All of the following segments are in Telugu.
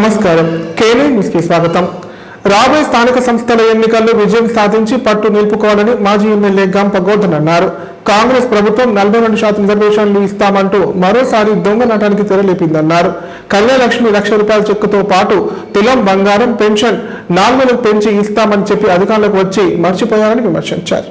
నమస్కారం. కేనే న్యూస్కి స్వాగతం. రాబోయే స్థానిక సంస్థల ఎన్నికల్లో విజయం సాధించి పట్టు నిలుపుకోవాలని మాజీ ఎమ్మెల్యే గంప గోవర్ధన్ అన్నారు. కాంగ్రెస్ ప్రభుత్వం 42% రిజర్వేషన్లు ఇస్తామంటూ మరోసారి దొంగ నాటానికి తెరలేపిందన్నారు. కళ్యాణలక్ష్మి ₹1,00,000 చెక్కుతో పాటు తులం బంగారం, పెన్షన్ 4,000 పెంచి ఇస్తామని చెప్పి అధికారులకు వచ్చి మర్చిపోయారని విమర్శించారు.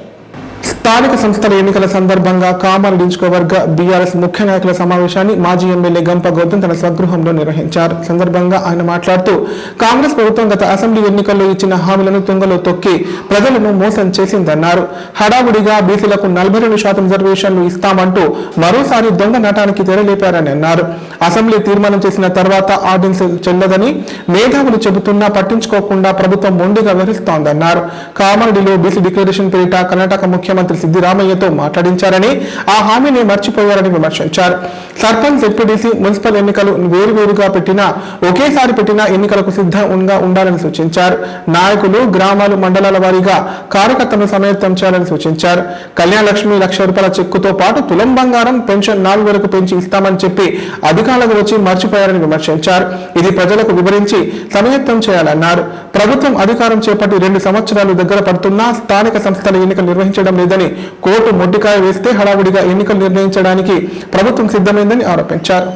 స్థానిక సంస్థల ఎన్నికల సందర్భంగా కామారెడ్డి నియోజకవర్గ బీఆర్ఎస్ ముఖ్య నాయకుల సమావేశాన్ని మాజీ ఎమ్మెల్యే గంప గోవర్ధన్ తన స్వగృహంలో నిర్వహించారు. సందర్భంగా ఆయన మాట్లాడుతూ కాంగ్రెస్ ప్రభుత్వం గత అసెంబ్లీ ఎన్నికల్లో ఇచ్చిన హామీలను తుంగలో తొక్కి ప్రజలను మోసం చేసిందన్నారు. హడావుడిగా బీసీలకు 42% రిజర్వేషన్లు ఇస్తామంటూ మరోసారి దొంగ నాటానికి తెరలేపారని అన్నారు. అసెంబ్లీ తీర్మానం చేసిన తర్వాత ఆర్డినెన్స్ చెల్లదని మేధావులు చెబుతున్నా పట్టించుకోకుండా ప్రభుత్వం మొండిగా వ్యవహరిస్తోందన్నారు. కామారెడ్డిలో బీసీ డిక్లరేషన్ పేరిట కర్ణాటక ముఖ్యమంత్రి సిద్దిరామయ్యతో మాట్లాడించారని, ఆ హామీని మర్చిపోయారని విమర్శించారు. సర్పంచ్, జెడ్పీటీసీ, మున్సిపల్ ఎన్నికలు వేరువేరుగా పెట్టినా ఒకేసారి పెట్టినా ఎన్నికలకు సిద్ధంగా ఉండాలని సూచించారు. నాయకులు గ్రామాలు, మండలాల వారీగా కార్యకర్తలను సమేతం చేయాలని సూచించారు. కళ్యాణలక్ష్మి ₹1,00,000 చెక్కుతో పాటు తులం బంగారం, పెన్షన్ 4,000 పెంచి ఇస్తామని చెప్పి అధికారులకు వచ్చి మర్చిపోయారని విమర్శించారు. ఇది ప్రజలకు వివరించి సమయత్తం చేయాలన్నారు. ప్రభుత్వం అధికారం చేపట్టి 2 సంవత్సరాలు దగ్గర పడుతున్నా స్థానిక సంస్థల ఎన్నికలు నిర్వహించడం లేదని, కోర్టు మొట్టికాయ వేస్తే హడావుడిగా ఎన్నికలు నిర్ణయించడానికి ప్రభుత్వం సిద్ధమైందని ఆరోపించారు.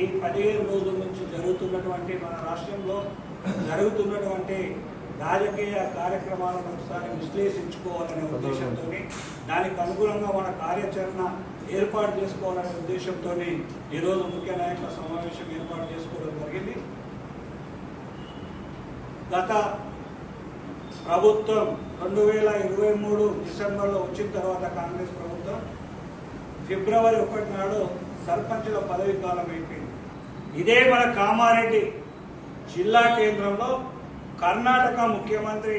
ఈ 15 రోజుల నుంచి మన రాష్ట్రంలో జరుగుతున్నటువంటి రాజకీయ కార్యక్రమాలను ఒకసారి విశ్లేషించుకోవాలనే ఉద్దేశంతో, దానికి అనుగుణంగా మన కార్యాచరణ ఏర్పాటు చేసుకోవాలనే ఉద్దేశంతో ఈరోజు ముఖ్య నాయకుల సమావేశం ఏర్పాటు చేసుకోవడం జరిగింది. గత ప్రభుత్వం 2023 డిసెంబర్లో వచ్చిన తర్వాత కాంగ్రెస్ ప్రభుత్వం ఫిబ్రవరి 1 నాడు సర్పంచుల పదవి కాలం అయిపోయింది. ఇదే మన కామారెడ్డి జిల్లా కేంద్రంలో కర్ణాటక ముఖ్యమంత్రి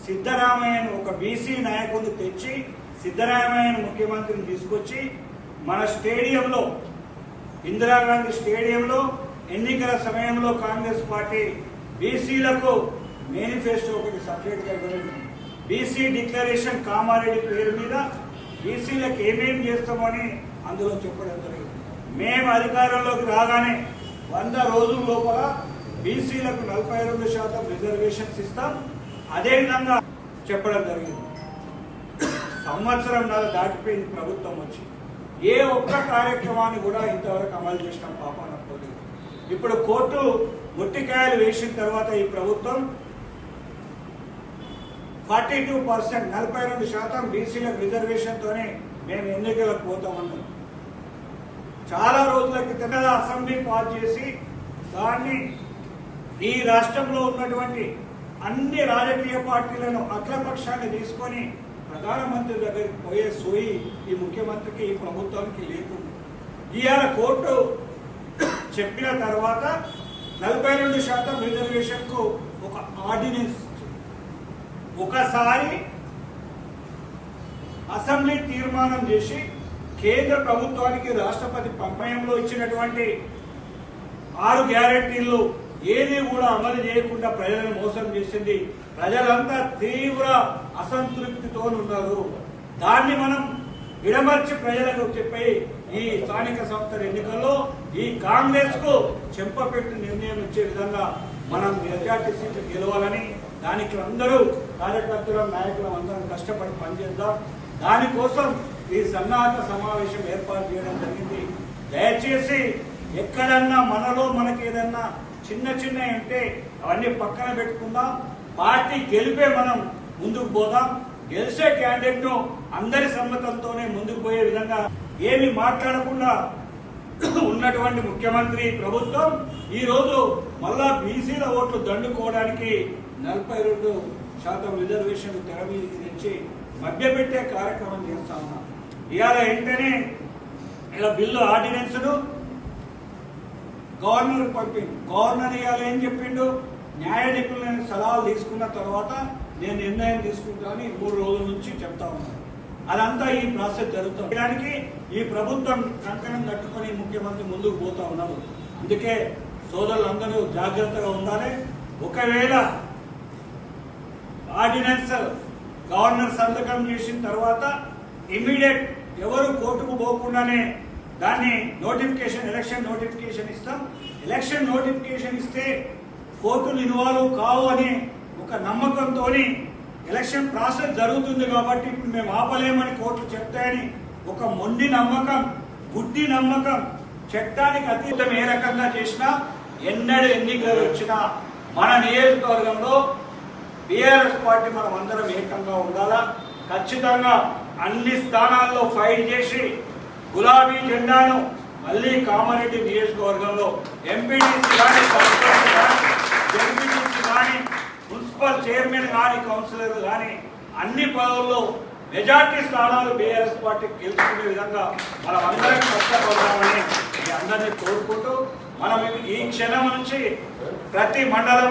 సిద్ధరామయ్యను, ఒక బీసీ నాయకుడిని తెచ్చి సిద్ధరామయ్యను ముఖ్యమంత్రిని తీసుకొచ్చి మన స్టేడియంలో, ఇందిరాగాంధీ స్టేడియంలో ఎన్నికల సమయంలో కాంగ్రెస్ పార్టీ బీసీలకు మేనిఫెస్టో ఒకటి సపరేట్గా ఇవ్వలేదు. బీసీ డిక్లరేషన్ కామారెడ్డి పేరు మీద బీసీలకు ఏమేమి చేస్తామని అందులో చెప్పడం జరిగింది. మేము అధికారంలోకి రాగానే 100 రోజుల లోపల బీసీలకు 42% రిజర్వేషన్స్ ఇస్తాం, అదేవిధంగా చెప్పడం జరిగింది. సంవత్సరంన్నర దాటిపోయింది ప్రభుత్వం వచ్చి, ఏ ఒక్క కార్యక్రమాన్ని కూడా ఇంతవరకు అమలు చేసిన పాపాన పోలేదు. ఇప్పుడు కోర్టు మొట్టికాయలు వేసిన తర్వాత ఈ ప్రభుత్వం 42% 42% బీసీలకు రిజర్వేషన్తోనే మేము ఎన్నికలకు పోతామన్నాం. చాలా రోజుల క్రితం అసెంబ్లీ పాస్ చేసి దాన్ని ఈ రాష్ట్రంలో ఉన్నటువంటి అన్ని రాజకీయ పార్టీలను అఖిలపక్షాన్ని తీసుకొని ప్రధానమంత్రి దగ్గరికి పోయే సోయి ఈ ముఖ్యమంత్రికి, ఈ ప్రభుత్వానికి లేకుండా ఇవాళ కోర్టు చెప్పిన తర్వాత 42% రిజర్వేషన్కు ఒక ఆర్డినెన్స్, ఒకసారి అసెంబ్లీ తీర్మానం చేసి కేంద్ర ప్రభుత్వానికి రాష్ట్రపతి ప్రమేయంలో ఇచ్చినటువంటి 6 గ్యారెంటీలు ఏది కూడా అమలు చేయకుండా ప్రజలను మోసం చేసింది. ప్రజలంతా తీవ్ర అసంతృప్తితో ఉన్నారు. దాన్ని మనం విడమర్చి ప్రజలకు చెప్పి ఈ స్థానిక సంస్థల ఎన్నికల్లో ఈ కాంగ్రెస్ కు చెంపపెట్టి నిర్ణయం ఇచ్చే విధంగా మనం మెజార్టీ సీట్లు గెలవాలని, దానికి అందరూ కార్యకర్తలు, నాయకులు అందరం కష్టపడి పనిచేద్దాం. దానికోసం ఈ సన్నాహక సమావేశం ఏర్పాటు చేయడం జరిగింది. దయచేసి ఎక్కడన్నా మనలో మనకి ఏదన్నా చిన్న ఉంటే అవన్నీ పక్కన పెట్టుకుందాం. పార్టీ గెలిపే మనం ముందుకు పోదాం. గెలిచే క్యాండిడేట్ ను అందరి సమ్మతంతోనే ముందుకు పోయే విధంగా ఏమి మాట్లాడకుండా ఉన్నటువంటి ముఖ్యమంత్రి ప్రభుత్వం ఈ రోజు మళ్ళా బీసీల ఓట్లు దండుకోవడానికి 42% రిజర్వేషన్ తెర మీదకి తెచ్చి మభ్యపెట్టే కార్యక్రమం చేస్తా ఉన్నాం. ఇవాళ వెంటనే ఇలా బిల్లు ఆర్డినెన్స్ ను గవర్నర్ పంపింది. గవర్నర్ ఇవాళ ఏం చెప్పిండు, న్యాయ నిపుణులైన సలహాలు తీసుకున్న తర్వాత నేను నిర్ణయం తీసుకుంటానని 3 రోజుల నుంచి చెప్తా ఉన్నాను. అదంతా ఈ ప్రాసెస్ జరుగుతుంది. దానికి ఈ ప్రభుత్వం కంకణం కట్టుకొని ముఖ్యమంత్రి ముందుకు పోతా ఉన్నారు. అందుకే సోదరులందరూ జాగ్రత్తగా ఉండాలి. ఒకవేళ ఆర్డినెన్స్ గవర్నర్ సంతకం చేసిన తర్వాత ఇమీడియట్ ఎవరు కోర్టుకు పోకుండానే దాన్ని నోటిఫికేషన్, ఎలక్షన్ నోటిఫికేషన్ ఇస్తాం. ఎలక్షన్ నోటిఫికేషన్ ఇస్తే కోర్టులు ఇన్వాల్వ్ కావు అని ఒక నమ్మకంతో ఎలక్షన్ ప్రాసెస్ జరుగుతుంది కాబట్టి ఇప్పుడు మేము ఆపలేమని కోర్టులు చెప్తాయని ఒక మొండి నమ్మకం, గుడ్డి నమ్మకం, చట్టానికి అతీతం ఏ రకంగా చేసినా ఎన్నడూ ఎన్నికలు వచ్చినా మన నియోజకవర్గంలో బీఆర్ఎస్ పార్టీ మనం అందరం ఏకంగా ఉండాలా. ఖచ్చితంగా అన్ని స్థానాల్లో ఫైట్ చేసి గులాబీ జెండాను మళ్ళీ కామారెడ్డి నియోజకవర్గంలో ఎంపీటీసీ కానీ, సర్పంచ్ కానీ, ఎంపీటీసీ కానీ, మున్సిపల్ చైర్మన్ కానీ, కౌన్సిలర్ కానీ అన్ని పదవుల్లో మెజార్టీ స్థానాలు బీఆర్ఎస్ పార్టీకి గెలుచుకునే విధంగా మనం అందరం కష్టపడదామని మీ అందరినీ కోరుకుంటూ మనం ఈ క్షణం నుంచి ప్రతి మండలం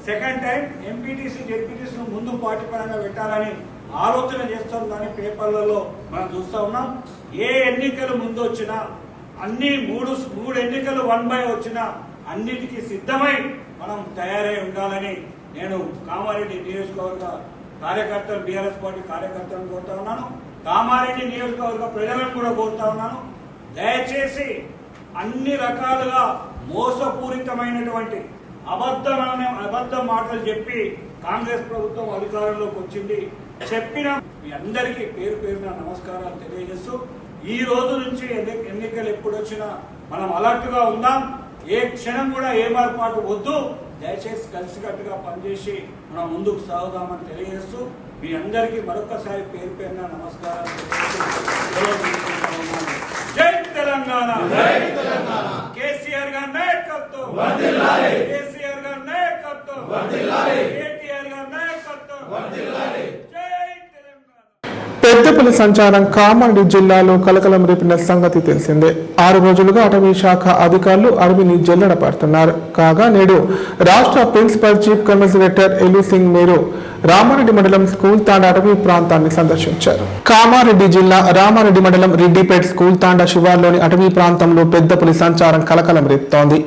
సెకండ్ టైం ఎంపీటీసీ, జెడ్పీటీసీను ముందు పార్టీ పరంగా పెట్టాలని ఆలోచన చేస్తుందని పేపర్లలో మనం చూస్తూ ఉన్నాం. ఏ ఎన్నికలు ముందు వచ్చినా అన్ని మూడు ఎన్నికలు 1/1 వచ్చినా అన్నిటికీ సిద్ధమై మనం తయారై ఉండాలని నేను కామారెడ్డి నియోజకవర్గ కార్యకర్తలు, బీఆర్ఎస్ పార్టీ కార్యకర్తలను కోరుతా ఉన్నాను. కామారెడ్డి నియోజకవర్గ ప్రజలను కూడా కోరుతా ఉన్నాను. దయచేసి అన్ని రకాలుగా మోసపూరితమైనటువంటి అబద్ధ మాటలు చెప్పి కాంగ్రెస్ ప్రభుత్వం అధికారంలోకి వచ్చింది. చెప్పిన మీ అందరికీ పేరు పేరున నమస్కారాలు తెలియజేస్తూ ఈ రోజు నుంచి ఎన్నికలు ఎప్పుడు వచ్చినా మనం అలర్ట్ గా ఉందాం. ఏ క్షణం కూడా ఏ మార్పాటు వద్దు. దయచేసి కలిసికట్టుగా పనిచేసి మనం ముందుకు సాగుదామని తెలియజేస్తూ మీ అందరికీ మరొకసారి పేరు పేరున నమస్కారాలు తెలియజేస్తున్నాను. జై తెలంగాణ, కేసీఆర్ గారి నాయకత్వం, కేసీఆర్ గారి నాయకత్వం, కేటీఆర్ గారి నాయకత్వం. పెద్దపల్లి సంచారం కామారెడ్డి జిల్లాలో కలకలం రేపిన సంగతి తెలిసిందే. 6 రోజులుగా అటవీ శాఖ అధికారులు అడవిని జల్లెడ పడుతున్నారు. కాగా నేడు రాష్ట్ర ప్రిన్సిపల్ చీఫ్ కమిషనర్ ఎలు సింగ్ మీరు రామారెడ్డి మండలం స్కూల్ తాండా అటవీ ప్రాంతాన్ని సందర్శించారు. కామారెడ్డి జిల్లా రామారెడ్డి మండలం రెడ్డిపేట్ స్కూల్ తాండా శివార్లోని అటవీ ప్రాంతంలో పెద్ద పులి సంచారం కలకలం రేపుతోంది.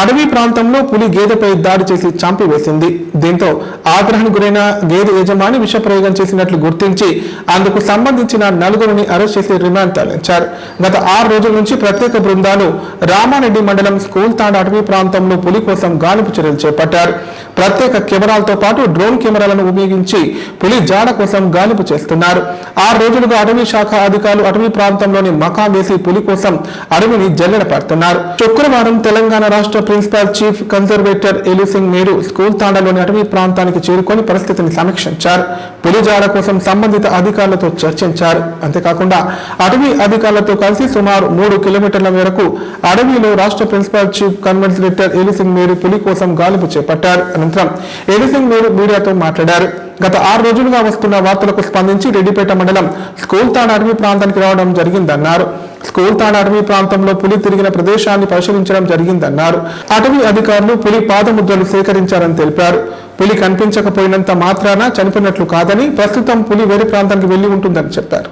అటవీ ప్రాంతంలో పులి గేదెపై దాడి చేసి చంపివేసింది. దీంతో ఆగ్రహానికి గురైన గేదె యజమాని విషప్రయోగం చేసినట్లు గుర్తించి అందుకు సంబంధించిన 4గురిని అరెస్ట్ చేసి రిమాండ్ తరలించారు. గత 6 రోజుల నుంచి ప్రత్యేక బృందాలు రామారెడ్డి మండలం స్కూల్ తాండా అటవీ ప్రాంతంలో పులి కోసం గాలింపు చర్యలు చేపట్టారు. ప్రత్యేక కెమెరాలతో పాటు డ్రోన్ కెమెరాలను ఉపయోగించి పులి జాడ కోసం గాలింపు చేస్తున్నారు. 6 రోజులుగా అటవీ శాఖ అధికారులు అటవీ ప్రాంతంలోని మకాం వేసి పులి కోసం అడవిని జల్లెడ పడుతున్నారు. శుక్రవారం తెలంగాణ రాష్ట్ర ప్రిన్సిపల్ చీఫ్ కన్జర్వేటర్ ఎలు సింగ్ మీరు స్కూల్ తాండాలోని అటవీ ప్రాంతానికి చేరుకొని పరిస్థితిని సమీక్షించారు. పులి జాడ కోసం సంబంధిత అధికారులతో చర్చించారు. అంతేకాకుండా అటవీ అధికారులతో కలిసి సుమారు 3 కిలోమీటర్ల మేరకు అడవిలో రాష్ట్ర ప్రిన్సిపల్ చీఫ్ కన్జర్వేటర్ ఎలు సింగ్ మీరు పులి కోసం గాలింపు చేపట్టారు. అనంతరం ఎలు సింగ్ మీరు మీడియాతో మాట్లాడారు. గత 6 రోజులుగా వస్తున్న వార్తలకు స్పందించి రెడ్డిపేట మండలం స్కూల్ తాండా అటవీ ప్రాంతానికి రావడం జరిగిందన్నారు. స్కూల్ తాండా అటవీ ప్రాంతంలో పులి తిరిగిన ప్రదేశాన్ని పరిశీలించడం జరిగిందన్నారు. అటవీ అధికారులు పులి పాదముద్రలు సేకరించారని తెలిపారు. పులి కనిపించకపోయినంత మాత్రాన చనిపోయినట్లు కాదని, ప్రస్తుతం పులి వేరే ప్రాంతానికి వెళ్లి ఉంటుందని చెప్పారు.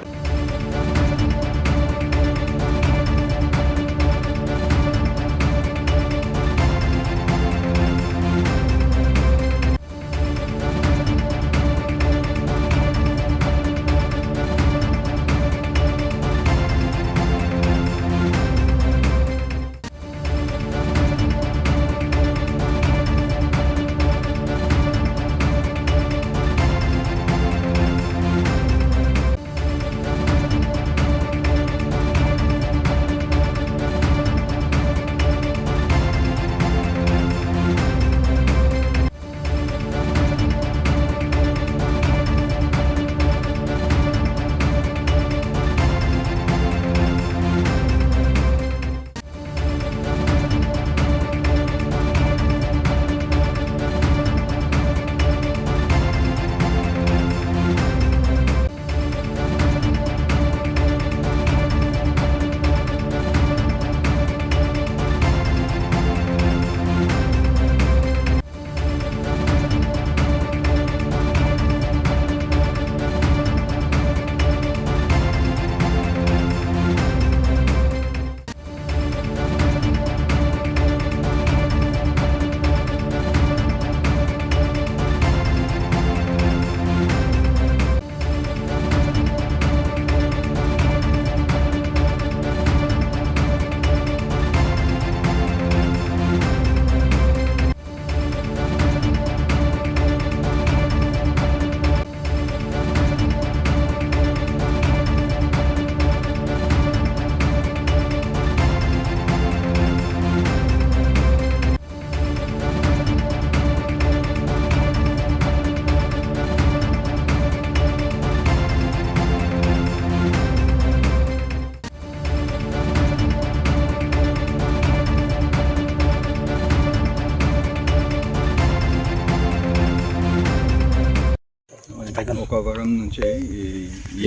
ఒక వారం నుంచి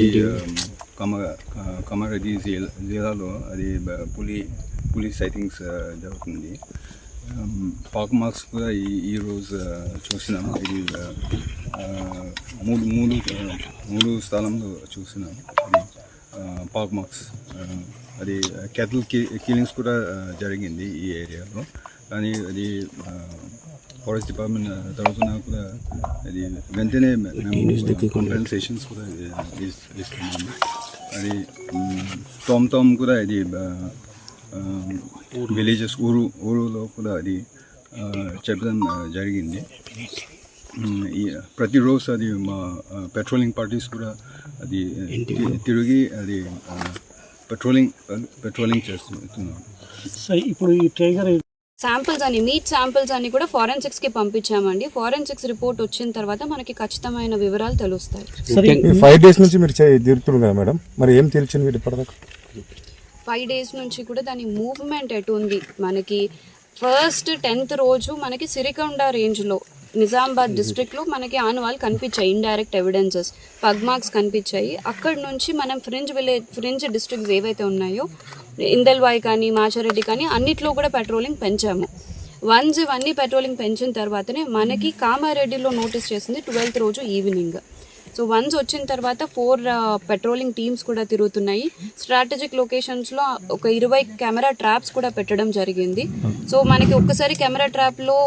ఈ కామారెడ్డి జిల్లాలో అది పులి సైటింగ్స్ జరుగుతుంది. పాక్ మార్క్స్ కూడా ఈరోజు చూసినాం. ఇది మూడు స్థలంలో చూసినాం. అది పాక్ మార్క్స్, అది క్యాటిల్ కిల్లింగ్స్ కూడా జరిగింది ఈ ఏరియాలో. కానీ అది ఫారెస్ట్ డిపార్ట్మెంట్ తరఫున కూడా అది వెంటనే మేము కంపెన్సేషన్స్ కూడా ఇస్తున్నాము. అది తోమ్ కూడా ఇది విలేజెస్ ఊరులో కూడా అది చెప్పడం జరిగింది. ప్రతిరోజు అది మా పెట్రోలింగ్ పార్టీస్ కూడా అది తిరిగి అది పెట్రోలింగ్ చేస్తున్నాం. ఇప్పుడు ఈ టైగర్ శాంపిల్స్ అని మీట్ శాంపిల్స్ అని కూడా ఫారెన్సిక్స్కి పంపించామండి. ఫారెన్సిక్స్ రిపోర్ట్ వచ్చిన తర్వాత మనకి ఖచ్చితమైన వివరాలు తెలుస్తాయి. 5 days నుంచి మీరు తిరుగుతున్నారు కదా మేడం, మరి ఏం తెలిసింది మీరు ఇప్పటిదాకా? 5 days నుంచి కూడా దాని మూవ్మెంట్ ఎటు ఉంది మనకి. ఫస్ట్ 10th రోజు మనకి సిరికొండ రేంజ్లో నిజామాబాద్ డిస్ట్రిక్ట్లో మనకి ఆనవాళ్ళు కనిపించాయి, ఇండైరెక్ట్ ఎవిడెన్సెస్ పగ్ మార్క్స్ కనిపించాయి. అక్కడి నుంచి మనం ఫ్రింజ్ డిస్ట్రిక్ట్స్ ఏవైతే ఉన్నాయో ఇందల్వాయి కానీ మాచారెడ్డి కానీ అన్నిట్లో కూడా పెట్రోలింగ్ పెంచాము. వన్స్ ఇవన్నీ పెట్రోలింగ్ పెంచిన తర్వాతనే మనకి కామారెడ్డిలో నోటీస్ చేసింది 12th రోజు ఈవినింగ్. సో వన్స్ వచ్చిన తర్వాత 4 పెట్రోలింగ్ టీమ్స్ కూడా తిరుగుతున్నాయి. స్ట్రాటజిక్ లొకేషన్స్లో ఒక 20 కెమెరా ట్రాప్స్ కూడా పెట్టడం జరిగింది. సో మనకి ఒక్కసారి కెమెరా ట్రాప్లో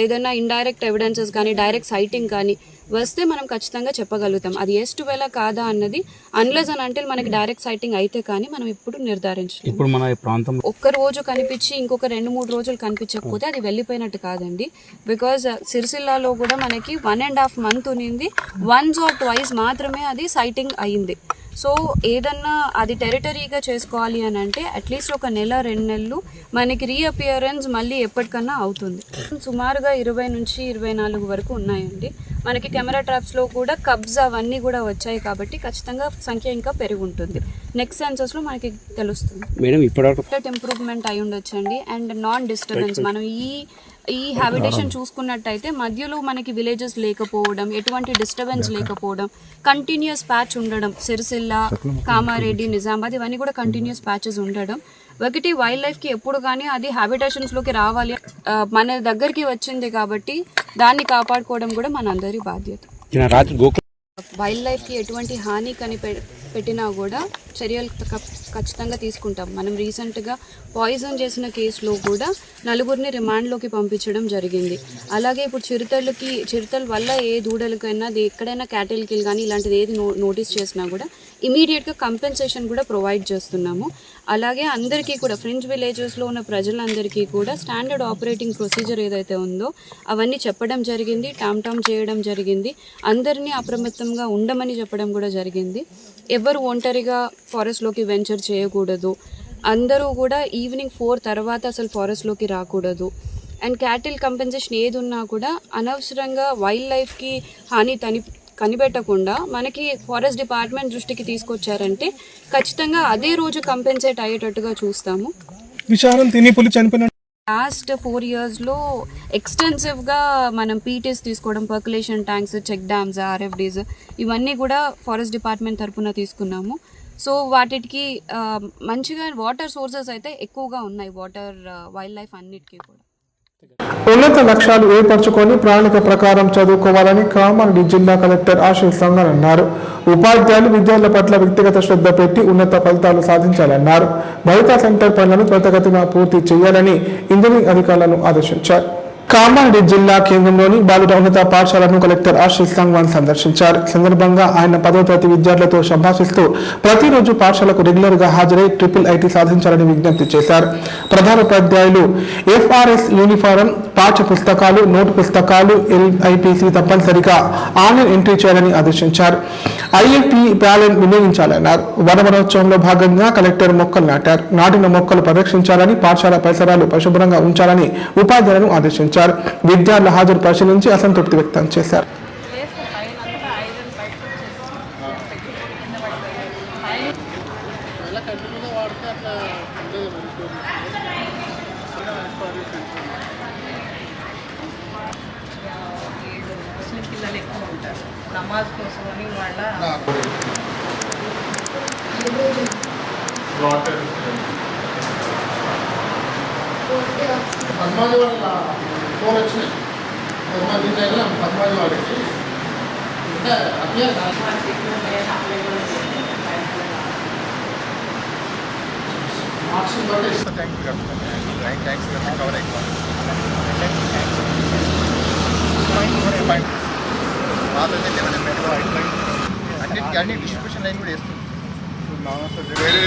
ఏదైనా ఇండైరెక్ట్ ఎవిడెన్సెస్ కానీ డైరెక్ట్ సైటింగ్ కానీ వస్తే మనం ఖచ్చితంగా చెప్పగలుగుతాం. అది ఎస్టువేళ కాదా అన్నది అన్లెస్ అండ్ అంటిల్ మనకి డైరెక్ట్ సైటింగ్ అయితే కానీ మనం ఇప్పుడు నిర్ధారించలేము. ఇప్పుడు మన ప్రాంతం ఒక్క రోజు కనిపించి ఇంకొక 2-3 రోజులు కనిపించకపోతే అది వెళ్ళిపోయినట్టు కాదండి. బికాజ్ సిరిసిల్లాలో కూడా మనకి 1.5 month ఉన్నింది. వన్స్ ఆర్ ట్వైస్ మాత్రమే అది సైటింగ్ అయింది. సో ఏదన్నా అది టెరిటరీగా చేసుకోవాలి అని అంటే అట్లీస్ట్ ఒక 1-2 నెలలు మనకి రీఅపియరెన్స్ మళ్ళీ ఎప్పటికన్నా అవుతుంది. సుమారుగా 20 నుంచి 24 వరకు ఉన్నాయండి. మనకి కెమెరా ట్రాప్స్లో కూడా కబ్స్ అవన్నీ కూడా వచ్చాయి కాబట్టి ఖచ్చితంగా సంఖ్య ఇంకా పెరిగి ఉంటుంది. నెక్స్ట్ సెన్సెస్లో మనకి తెలుస్తుంది. మేడం ఇప్పటివరకు ఇంప్రూవ్మెంట్ అయి ఉండొచ్చండి. అండ్ నాన్ డిస్టర్బెన్స్ మనం ఈ హ్యాబిటేషన్ చూసుకున్నట్టయితే మధ్యలో మనకి విలేజెస్ లేకపోవడం, ఎటువంటి డిస్టర్బెన్స్ లేకపోవడం, కంటిన్యూస్ ప్యాచ్ ఉండడం, సిరిసిల్ల, కామారెడ్డి, నిజామాబాద్ ఇవన్నీ కూడా కంటిన్యూస్ ప్యాచెస్ ఉండడం. ఒకటి వైల్డ్ లైఫ్కి ఎప్పుడు కానీ అది హ్యాబిటేషన్స్లోకి రావాలి, మన దగ్గరికి వచ్చింది కాబట్టి దాన్ని కాపాడుకోవడం కూడా మనందరి బాధ్యత. వైల్డ్ లైఫ్కి ఎటువంటి హాని పెట్టినా కూడా చర్యలు ఖచ్చితంగా తీసుకుంటాం. మనం రీసెంట్గా పాయిజన్ చేసిన కేసులో కూడా 4 రిమాండ్లోకి పంపించడం జరిగింది. అలాగే ఇప్పుడు చిరుతల వల్ల ఏ దూడలకైనా ఎక్కడైనా క్యాటిల్ కిల్ కానీ ఇలాంటిది ఏది నోటీస్ చేసినా కూడా ఇమీడియట్గా కంపెన్సేషన్ కూడా ప్రొవైడ్ చేస్తున్నాము. అలాగే అందరికీ కూడా ఫ్రింజ్ విలేజెస్లో ఉన్న ప్రజలందరికీ కూడా స్టాండర్డ్ ఆపరేటింగ్ ప్రొసీజర్ ఏదైతే ఉందో అవన్నీ చెప్పడం జరిగింది, టామ్ చేయడం జరిగింది. అందరినీ అప్రమత్తంగా ఉండమని చెప్పడం కూడా జరిగింది. ఎవరు ఒంటరిగా ఫారెస్ట్లోకి వెంచర్ చేయకూడదు, అందరూ కూడా ఈవినింగ్ 4 తర్వాత అసలు ఫారెస్ట్లోకి రాకూడదు. అండ్ క్యాటిల్ కంపెన్సేషన్ ఏది ఉన్నా కూడా అనవసరంగా వైల్డ్ లైఫ్కి హాని కనిపెట్టకుండా మనకి ఫారెస్ట్ డిపార్ట్మెంట్ దృష్టికి తీసుకొచ్చారంటే ఖచ్చితంగా అదే రోజు కంపెన్సేట్ అయ్యేటట్టుగా చూస్తాము. విషారం తిని పులి చనిపోయిన లాస్ట్ 4 yearsలో ఎక్స్టెన్సివ్గా మనం పీటీస్ తీసుకోవడం, పర్కులేషన్ ట్యాంక్స్, చెక్ డ్యామ్స్, ఆర్ఎఫ్డీస్ ఇవన్నీ కూడా ఫారెస్ట్ డిపార్ట్మెంట్ తరఫున తీసుకున్నాము. సో వాటికి మంచిగా వాటర్ సోర్సెస్ అయితే ఎక్కువగా ఉన్నాయి, వాటర్ వైల్డ్ లైఫ్ అన్నిటికీ కూడా. ఉన్నత లక్ష్యాలు ఏర్పరచుకొని ప్రణాళిక ప్రకారం చదువుకోవాలని కామారెడ్డి జిల్లా కలెక్టర్ ఆశీష్ సంఘన్ అన్నారు. ఉపాధ్యాయులు విద్యార్థుల పట్ల వ్యక్తిగత శ్రద్ధ పెట్టి ఉన్నత ఫలితాలు సాధించాలన్నారు. భవితా సెంటర్ పనులను త్వరితగతిన పూర్తి చేయాలని ఇంజనీరింగ్ అధికారులను ఆదేశించారు. కామారెడ్డి జిల్లా కేంద్రంలోని బాలుర ఉన్నత పాఠశాలను కలెక్టర్ ఆశీష్ సంఘ్వాన్ సందర్శించారు. సందర్భంగా ఆయన 10వ తరగతి విద్యార్థులతో సంభాషిస్తూ ప్రతిరోజు పాఠశాలకు రెగ్యులర్ గా హాజరై IIIT సాధించాలని విజ్ఞప్తి చేశారు. ప్రధానోపాధ్యాయులు FRS యూనిఫారం, పాఠ్య పుస్తకాలు, నోటు పుస్తకాలు, LIPC తప్పనిసరిగా ఆన్లైన్ ఎంట్రీ చేయాలని ఆదేశించారు. IFP ప్యాలెన్ వినియోగించాలన్నారు. వనమహోత్సవంలో భాగంగా కలెక్టర్ మొక్కలు నాటారు. నాటిన మొక్కలు పరిరక్షించాలని, పాఠశాల పరిసరాలు పరిశుభ్రంగా ఉంచాలని ఉపాధ్యాయులను ఆదేశించారు. విద్యార్థుల హాజరు పరిశీలించి అసంతృప్తి వ్యక్తం చేశారు. పిల్లలు ఎక్కువ ఉంటారు. నమాజ్ కోసం అని వాళ్ళ పద్మాజీ వాళ్ళ ఫోన్ వచ్చినాయి. దీంట్లో వెళ్ళాం పద్మాజీ వాళ్ళకి అంటే అట్లే మార్క్స్ బట్టి ఇస్తా. ట్యాంక్స్ కవర్ అయిపోయింది. అన్నిటికీ అన్ని డిస్ట్రిబ్యూషన్ లైన్ కూడా వేస్తుంది. వేరే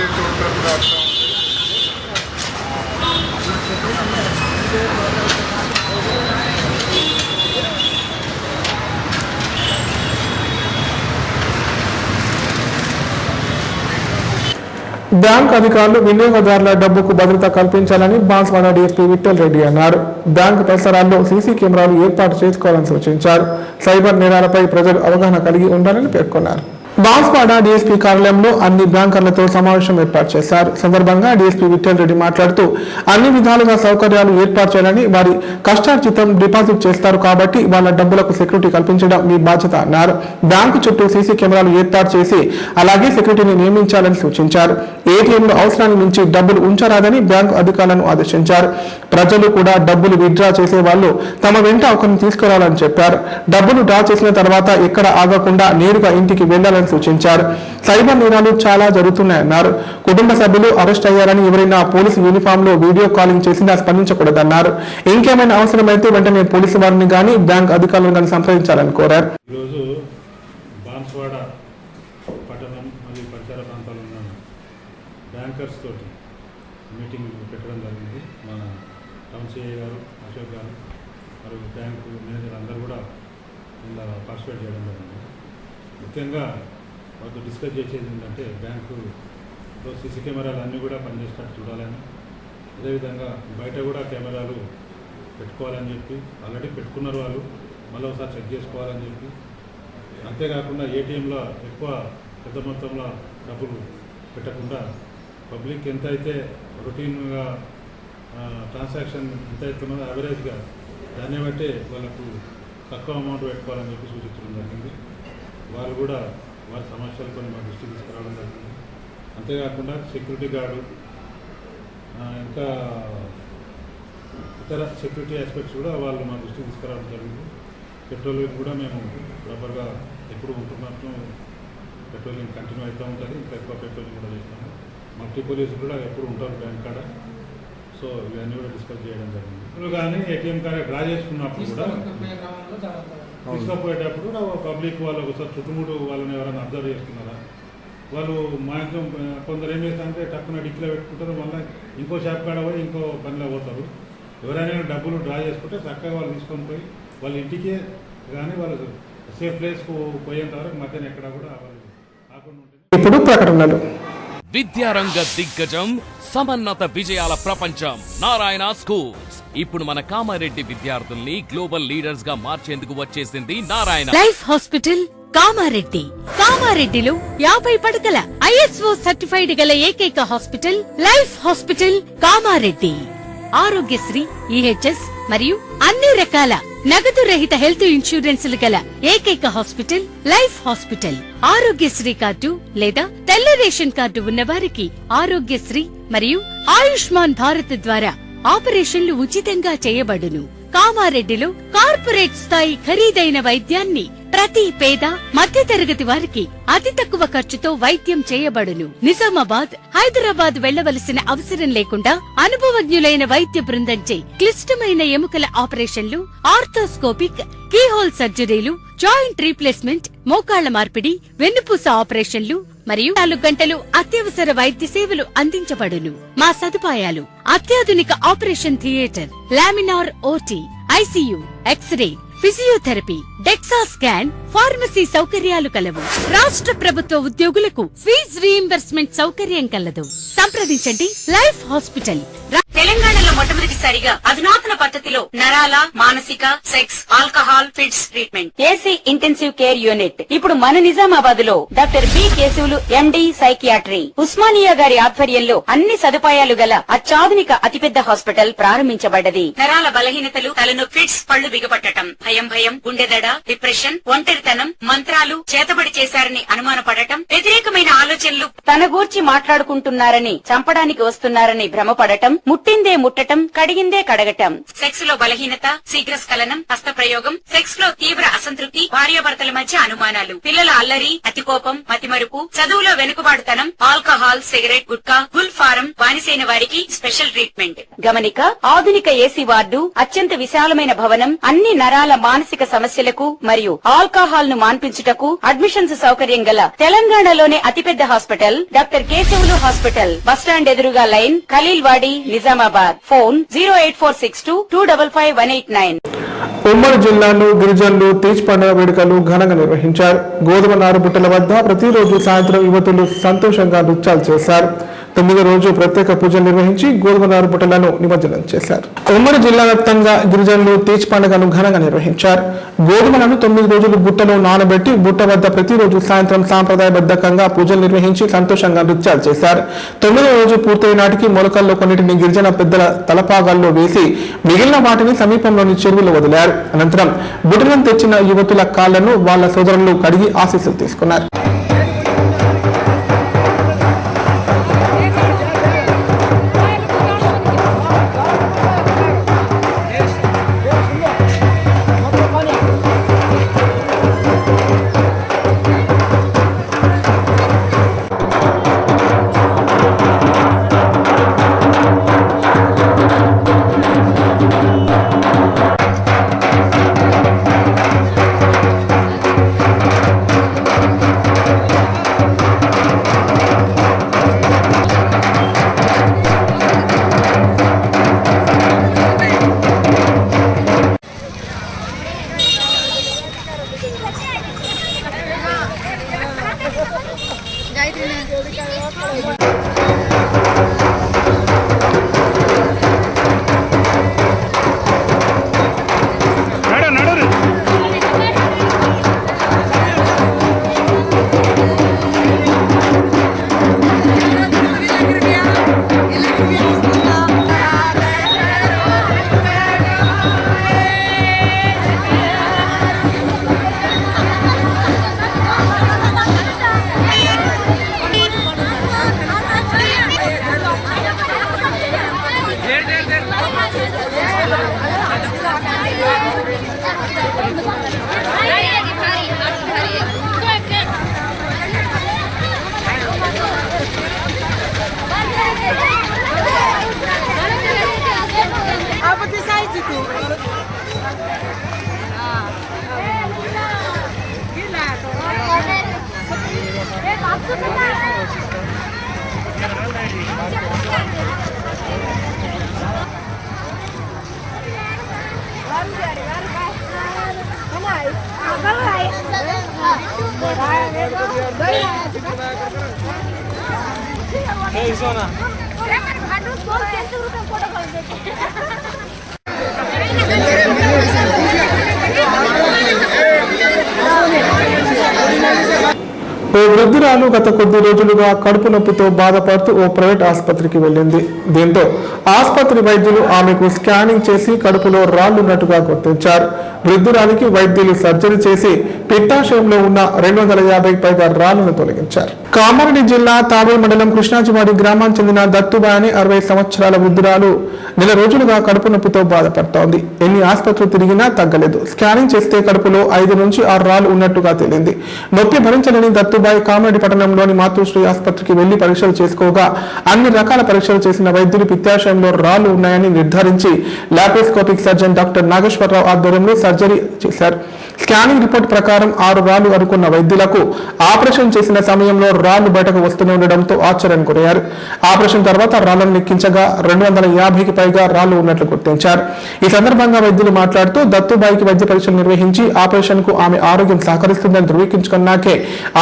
బ్యాంక్ అధికారులు వినియోగదారుల డబ్బుకు భద్రత కల్పించాలని బాన్స్వాడ డీఎస్పీ విఠల్ రెడ్డి అన్నారు. బ్యాంకు పరిసరాల్లో సీసీ కెమెరాలు ఏర్పాటు చేసుకోవాలని సూచించారు. సైబర్ నేరాలపై ప్రజలు అవగాహన కలిగి ఉండాలని పేర్కొన్నారు. బాన్స్వాడ డీఎస్పీ కార్యాలయంలో అన్ని బ్యాంకర్లతో సమావేశం ఏర్పాటు చేశారు. సందర్భంగా డీఎస్పీ విఠల్ రెడ్డి మాట్లాడుతూ అన్ని విధాలుగా సౌకర్యాలు ఏర్పాటు చేయాలని, వారి కష్టార్జితం డిపాజిట్ చేస్తారు కాబట్టి వాళ్ళ డబ్బులకు సెక్యూరిటీ కల్పించడం మీ బాధ్యత అన్నారు. బ్యాంకు చుట్టూ సీసీ కెమెరాలు ఏర్పాటు చేసి అలాగే సెక్యూరిటీని నియమించాలని సూచించారు. ఏటీఎంలో అవసరాన్ని మించి డబ్బులు ఉంచరాదని బ్యాంకు అధికారులను ఆదేశించారు. ప్రజలు కూడా డబ్బులు విత్డ్రా చేసే వాళ్ళు తమ వెంట ఒకరిని తీసుకురావాలని చెప్పారు. డబ్బులు డ్రా చేసిన తర్వాత ఎక్కడ ఆగకుండా నేరుగా ఇంటికి వెళ్లాలని సూచించారు. సైబర్ నేరాలు చాలా జరుగుతున్నాయన్నారు. కుటుంబ సభ్యులు అరెస్ట్ అయ్యారని ఎవరైనా పోలీసు యూనిఫామ్ లో వీడియో కాలింగ్ చేసినా స్పందించకూడదన్నారు. ఇంకేమైనా అవసరమైతే వెంటనే పోలీసు వారిని గానీ బ్యాంక్ అధికారులను గానీ సంప్రదించాలని కోరారు. ఈరోజు బాన్స్వాడ పట్టణం మరియు పరిసర ప్రాంతాల్లో ఉన్న బ్యాంకర్స్ తోటి మీటింగ్ పెట్టడం జరిగింది. మన టౌన్ సిఐ గారు, అశోక్ గారు మరియు బ్యాంకు మేనేజర్ అందరూ కూడా ఇలా పార్టిసిపేట్ చేయడం జరిగింది. ముఖ్యంగా వాళ్ళు డిస్కస్ చేసేది ఏంటంటే బ్యాంకులో సీసీ కెమెరాలు అన్నీ కూడా పనిచేసేటట్టు చూడాలని, అదేవిధంగా బయట కూడా కెమెరాలు పెట్టుకోవాలని చెప్పి ఆల్రెడీ పెట్టుకున్నారు వాళ్ళు, మళ్ళీ ఒకసారి చెక్ చేసుకోవాలని చెప్పి, అంతేకాకుండా ఏటీఎంలో ఎక్కువ పెద్ద మొత్తంలో డబ్బులు పెట్టకుండా పబ్లిక్ ఎంత అయితే రొటీన్గా ట్రాన్సాక్షన్ ఎంత అవుతున్నదో యావరేజ్గా దాన్ని బట్టి వాళ్ళకు తక్కువ అమౌంట్ పెట్టుకోవాలని చెప్పి సూచించడం జరిగింది. వాళ్ళు కూడా వారి సమస్యలు కొన్ని మా దృష్టికి తీసుకురావడం జరిగింది. అంతేకాకుండా సెక్యూరిటీ గార్డు ఇంకా ఇతర సెక్యూరిటీ ఆస్పెక్ట్స్ కూడా వాళ్ళు మా దృష్టికి తీసుకురావడం జరిగింది. పెట్రోలింగ్ కూడా మేము ప్రాపర్గా ఎప్పుడు ఉంటున్నట్టు పెట్రోలింగ్ కంటిన్యూ అవుతూ ఉంటుంది. ఇంకా ఎక్కువ పెట్రోలింగ్ కూడా చేస్తాము. మల్టీ పోలీసు కూడా ఎప్పుడు ఉంటారు బ్యాంక్ కాడ. సో ఇవన్నీ కూడా డిస్కస్ చేయడం జరిగింది. ఇప్పుడు కానీ ఏటీఎం కార్డు డ్రా చేసుకున్నప్పుడు కూడా తీసుకుపోయేటప్పుడు పబ్లిక్ వాళ్ళు ఒకసారి చుట్టుముట్టు వాళ్ళని ఎవరైనా అబ్జర్వ్ చేస్తున్నారా, వాళ్ళు మాక్సిమం కొందరు ఏం చేస్తారంటే టక్కున డిక్లో పెట్టుకుంటారు, మళ్ళీ ఇంకో షాప్ కాడ పోయి ఇంకో పనిలో పోతారు. ఎవరైనా డబ్బులు డ్రా చేసుకుంటే చక్కగా వాళ్ళు తీసుకొని పోయి వాళ్ళ ఇంటికే కానీ వాళ్ళు సేఫ్ ప్లేస్కు పోయేంత వరకు మధ్యన ఎక్కడ కూడా వాళ్ళు కాకుండా ఉంటుంది. ఇప్పుడు ప్రకటనలు. విద్యారంగ దిగ్గజం, సమన్నత విజయాల ప్రపంచం నారాయణ స్కూల్స్. ఇప్పుడు మన కామారెడ్డి విద్యార్థుల్ని గ్లోబల్ లీడర్స్ గా మార్చేందుకు వచ్చేసింది నారాయణ లైఫ్ హాస్పిటల్ కామారెడ్డి. కామారెడ్డిలో 50 పడకల ISO సర్టిఫైడ్ గల ఏకైక hospital life hospital Kamareddy. Aarogyasri, EHS మరియు అన్ని రకాల నగదు రహిత హెల్త్ ఇన్సూరెన్సులు గల ఏకైక hospital life hospital. Aarogyasri card లేదా తెల్ల రేషన్ కార్డు ఉన్న వారికి ఆరోగ్యశ్రీ మరియు ఆయుష్మాన్ భారత్ ద్వారా ఆపరేషన్లు ఉచితంగా చేయబడును. కామారెడ్డిలో కార్పొరేట్ స్థాయి ఖరీదైన వైద్యాన్ని ప్రతి పేద మధ్యతరగతి వారికి అతి తక్కువ ఖర్చుతో వైద్యం చేయబడును. నిజామాబాద్, హైదరాబాద్ వెళ్లవలసిన అవసరం లేకుండా అనుభవజ్ఞులైన వైద్య బృందంచే క్లిష్టమైన ఎముకల ఆపరేషన్లు, ఆర్థోస్కోపిక్, కీహోల్ సర్జరీలు, జాయింట్ రీప్లేస్మెంట్, మోకాళ్ల మార్పిడి, వెన్నుపూస ఆపరేషన్లు మరియు 4 గంటలు అత్యవసర వైద్య సేవలు అందించబడును. మా సదుపాయాలు: అత్యాధునిక operation theatre, laminar OT, ICU, x-ray, physiotherapy, DEXA scan, pharmacy సౌకర్యాలు కలవు. రాష్ట్ర ప్రభుత్వ ఉద్యోగులకు ఫీజు రీయింబర్స్మెంట్ సౌకర్యం కలదు. సంప్రదించండి లైఫ్ హాస్పిటల్. తెలంగాణ దేశంలో మొట్టమొదటిసారిగా అధునాతన పద్ధతిలో నరాల, మానసిక, sex, alcohol, fits treatment, AC intensive care unit ఇప్పుడు మన నిజామాబాద్ లో doctor B Keshavulu MD psychiatry, Osmania గారి ఆధ్వర్యంలో అన్ని సదుపాయాలు గల అత్యాధునిక అతిపెద్ద హాస్పిటల్ ప్రారంభించబడ్డది. నరాల బలహీనతలు, తలనొప్పి, ఫిట్స్, పళ్లు బిగపట్టడం, భయం, గుండెదడ, డిప్రెషన్, ఒంటరితనం, మంత్రాలు చేతబడి చేశారని అనుమానపడటం, వ్యతిరేకమైన ఆలోచనలు, తన గూర్చి మాట్లాడుకుంటున్నారని, చంపడానికి వస్తున్నారని భ్రమపడటం, ముట్టిందే ముట్టటం, కడిగిందే కడగటం, సెక్స్ లో బలహీనత, శీఘ్రస్ఖలనం, హస్తప్రయోగం, సెక్స్ లో తీవ్ర అసంతృప్తి, భార్యాభర్తల మధ్య అనుమానాలు, పిల్లల అల్లరి, అతికోపం, మతిమరుపు, చదువులో వెనుకబాటుతనం, alcohol, cigarette, gutka, Gul form బానిసైన వారికి స్పెషల్ ట్రీట్మెంట్. గమనిక, ఆధునిక ఏసీ వార్డు, అత్యంత విశాలమైన భవనం, అన్ని నరాల మానసిక సమస్యలకు మరియు ఆల్కహాల్ ను మాన్పించుటకు అడ్మిషన్స్ సౌకర్యం గల తెలంగాణలోనే అతిపెద్ద hospital doctor Keshavulu hospital, bus stand ఎదురుగా లైన్, ఖలీల్వాడి, నిజామాబాద్. ఫోన్ 08462255189. ఉమ్మడి జిల్లాలో గిరిజనులు తీజ్ పండుగ వేడుకలు ఘనంగా నిర్వహించారు. గోధుమ నారు బుట్టల వద్ద ప్రతిరోజు సాయంత్రం యువతులు సంతోషంగా నృత్యాలు చేశారు. 9వ రోజు ప్రత్యేక పూజలు నిర్వహించి గోధుమ నారు బుట్టలను నిమజ్జనం చేశారు. ఉమ్మడి జిల్లా వ్యాప్తంగా గిరిజనులు తీజ్ పండుగను ఘనంగా నిర్వహించారు. గోధుమలను 9 రోజులు బుట్టలో నానబెట్టి బుట్ట వద్ద ప్రతిరోజు సాయంత్రం సాంప్రదాయబద్ధంగా పూజలు నిర్వహించి సంతోషంగా నృత్యాలు చేశారు. 9వ రోజు పూర్తయ్యే నాటికి మొలకల్లో కొన్నిటిని గిరిజన పెద్దల తలపాగాల్లో వేసి మిగిలిన వాటిని సమీపంలోని చెరువులో వదిలారు. అనంతరం బుట్టలను తెచ్చిన యువతుల కాళ్లను వాళ్ల సోదరులు కడిగి ఆశీస్సులు తీసుకున్నారు. ఓ వృద్ధురాలు గత కొద్ది రోజులుగా కడుపు నొప్పితో బాధపడుతూ ఓ ప్రైవేట్ ఆసుపత్రికి వెళ్ళింది. దీంతో ఆసుపత్రి వైద్యులు ఆమెకు స్కానింగ్ చేసి కడుపులో రాళ్లున్నట్టుగా గుర్తించారు. వృద్ధురాలికి వైద్యులు సర్జరీ చేసి పిత్తాశయంలో ఉన్న 250 పైగా రాళ్లను తొలగించారు. కామారెడ్డి జిల్లా తాబేల్ మండలం కృష్ణాజివాడి గ్రామానికి చెందిన దత్తుబాయ్ అనే 60 సంవత్సరాల వృద్ధురాలు నెల రోజులుగా కడుపు నొప్పితో బాధపడుతోంది. ఎన్ని ఆసుపత్రులు తిరిగినా తగ్గలేదు. స్కానింగ్ చేస్తే కడుపులో 5 నుంచి 6 రాళ్లు ఉన్నట్టుగా తేలింది. నొప్పి భరించలేని దత్తుబాయ్ కామారెడ్డి పట్టణంలోని మాతృశ్రీ ఆసుపత్రికి వెళ్లి పరీక్షలు చేసుకోగా అన్ని రకాల పరీక్షలు చేసిన వైద్యులు పిత్తాశయంలో రాళ్లు ఉన్నాయని నిర్ధారించి లాప్రోస్కోపిక్ సర్జన్ డాక్టర్ నాగేశ్వరరావు ఆధ్వర్యంలో సర్జరీ చేశారు. స్కానింగ్ రిపోర్ట్ ప్రకారం 6 రాళ్లు అనుకున్న వైద్యులకు ఆపరేషన్ చేసిన సమయంలో రాళ్లు బయటకు వస్తూనే ఉండడంతో ఆశ్చర్యానికి గురయ్యారు. ఆపరేషన్ తర్వాత రాళ్లను లెక్కించగా 250కి పైగా రాళ్లు ఉన్నట్లు గుర్తించారు. ఈ సందర్భంగా వైద్యులు మాట్లాడుతూ దత్తుబాయికి వైద్య పరీక్షలు నిర్వహించి ఆపరేషన్ కు ఆమె ఆరోగ్యం సహకరిస్తుందని ధృవీకరించుకున్నాకే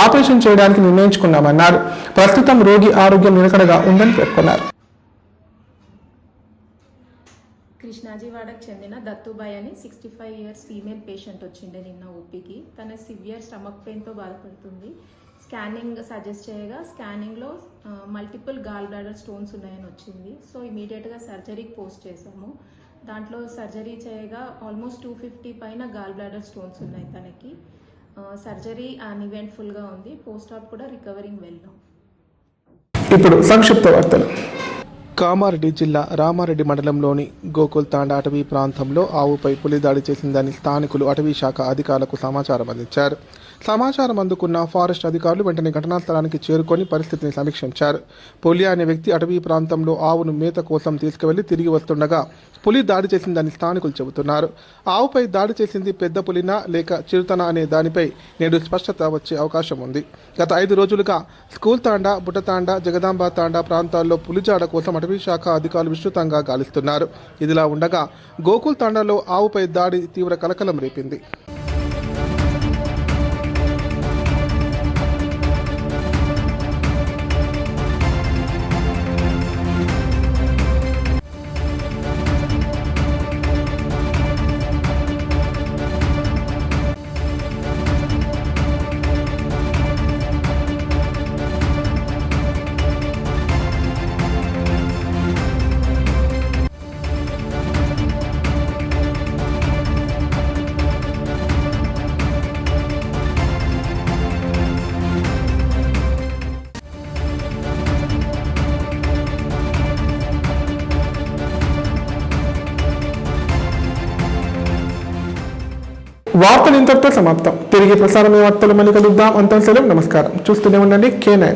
ఆపరేషన్ చేయడానికి నిర్ణయించుకున్నామన్నారు. ప్రస్తుతం రోగి ఆరోగ్యం నిలకడగా ఉందని పేర్కొన్నారు. కృష్ణాజీవాడకు చెందిన దత్తుబాయ్ అని 65 ఇయర్స్ ఫీమేల్ పేషెంట్ వచ్చిండే నిన్న ఓపీకి. తన సివియర్ స్టమక్ పెయిన్తో బాధపడుతుంది. స్కానింగ్ సజెస్ట్ చేయగా స్కానింగ్లో మల్టిపుల్ గాల్ బ్లాడర్ స్టోన్స్ ఉన్నాయని వచ్చింది. సో ఇమీడియట్గా సర్జరీకి పోస్ట్ చేసాము. దాంట్లో సర్జరీ చేయగా ఆల్మోస్ట్ 250 పైన గాల్ బ్లాడర్ స్టోన్స్ ఉన్నాయి తనకి. సర్జరీ అన్ఈవెంట్ఫుల్గా ఉంది. పోస్ట్ ఆప్ కూడా రికవరింగ్ వెల్. ఇప్పుడు సంక్షిప్త వార్తలు. కామారెడ్డి జిల్లా రామారెడ్డి మండలంలోని గోకుల్ తాండా అటవీ ప్రాంతంలో ఆవుపై పులి దాడి చేసిందని స్థానికులు అటవీ శాఖ అధికారులకు సమాచారం అందించారు. సమాచారం అందుకున్న ఫారెస్ట్ అధికారులు వెంటనే ఘటనా స్థలానికి చేరుకొని పరిస్థితిని సమీక్షించారు. పులి అనే వ్యక్తి అటవీ ప్రాంతంలో ఆవును మేత కోసం తీసుకువెళ్లి తిరిగి వస్తుండగా పులి దాడి చేసిందని స్థానికులు చెబుతున్నారు. ఆవుపై దాడి చేసింది పెద్ద పులినా లేక చిరుతన అనే దానిపై నేడు స్పష్టత వచ్చే అవకాశం ఉంది. గత 5 రోజులుగా స్కూల్ తాండా, బుట్టతాండా, జగదాంబ తాండా ప్రాంతాల్లో పులిజాడ కోసం అటవీ శాఖ అధికారులు విస్తృతంగా గాలిస్తున్నారు. ఇదిలా ఉండగా గోకుల్ తాండాలో ఆవుపై దాడి తీవ్ర కలకలం రేపింది. వార్తలు ఇంతటితో సమాప్తం. తిరిగి ప్రసారమే వార్తలు మళ్ళీ కలుద్దాం. అంతం సెలవు. నమస్కారం. చూస్తూనే ఉండండి K9.